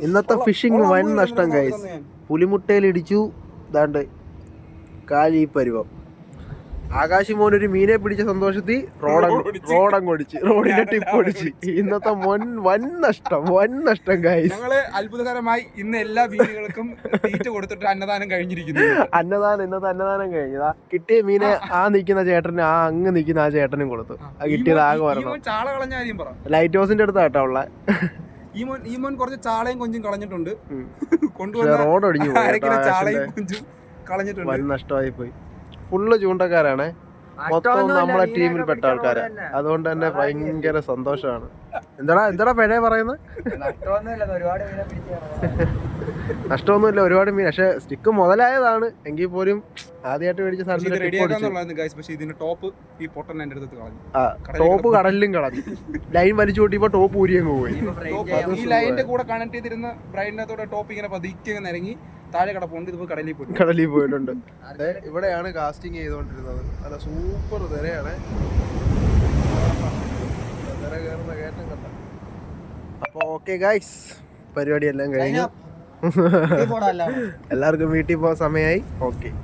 ഇന്നത്തെ ഫിഷിങ് വൻ നഷ്ടം ഗൈസ്. പുലിമുട്ടയിൽ ഇടിച്ചു ദാണ്ട് കാലി പരുവം. ആകാശി മോൻ ഒരു മീനെ പിടിച്ച സന്തോഷത്തിൽ റോഡങ്ങൊടിച്ച് റോഡിന്റെ ടിപ്പ് ഒടിച്ച്. ഇന്നത്തെ വൻ നഷ്ടം ഗൈസ്. ഞങ്ങള് അത്ഭുതകരമായി ഇന്ന് എല്ലാ മീനുകൾക്കും തീറ്റ കൊടുത്തിട്ട് അന്നദാനം കഴിഞ്ഞിരിക്കുന്നു. ഇന്നത്തെ അന്നദാനം കഴിഞ്ഞതാ. കിട്ടിയ മീനെ ആ നിൽക്കുന്ന ചേട്ടന് അങ്ങ് നിൽക്കുന്ന ആ ചേട്ടനും കൊടുത്തു. കിട്ടിയത് ആകെ വരണം. ചാള കളഞ്ഞ കാര്യം പറ. ലൈറ്റ് ഹൗസിന്റെ അടുത്താ കേട്ടോ ഉള്ള. ഈ മോൻ കുറച്ച് ചാളയും കൊഞ്ചും കളഞ്ഞിട്ടുണ്ട്. റോഡ് ഒടിഞ്ഞു ചാളയും കൊഞ്ചും കളഞ്ഞിട്ടുണ്ട്. വൻ നഷ്ടമായി പോയി. ഫുള്ള് ചൂണ്ടക്കാരാണ്, മൊത്തം നമ്മളെ ടീമിൽ പെട്ട ആൾക്കാരാ. അതുകൊണ്ട് തന്നെ ഭയങ്കര സന്തോഷമാണ്. എന്താടാ പെഴേ പറയുന്നത്? നഷ്ടമൊന്നുമില്ല, ഒരുപാട് മീൻ. പക്ഷെ സ്റ്റിക്ക് മുതലായതാണ് എങ്കിൽ പോലും ആദ്യമായിട്ട് മേടിച്ച ടോപ്പ് കടലിലും കളഞ്ഞു. ലൈൻ വലിച്ചു കൂട്ടിയപ്പോ ടോപ്പ് ഊരിയങ്ങ് പോയി. ഈ ലൈനിന്റെ കൂടെ കണക്ട് ചെയ്തിരുന്ന ബ്രൈഡിനകത്തോടെ ടോപ്പ് ഇങ്ങനെ പതിക്കെ നിരങ്ങി താഴെ കിടപ്പുണ്ട്. ഇത് കടലിൽ പോയിട്ടുണ്ട്. ഇവിടെയാണ് കാസ്റ്റിംഗ് ചെയ്തോണ്ടിരുന്നത്. നല്ല സൂപ്പർ തിരയാണ്. തിര കയറുന്ന കയറ്റം കണ്ട. അപ്പൊ ഓക്കെ ഗൈസ്, പരിപാടി എല്ലാം കഴിഞ്ഞു. എല്ലാവർക്കും വീട്ടിൽ പോകാൻ സമയമായി. ഓക്കെ.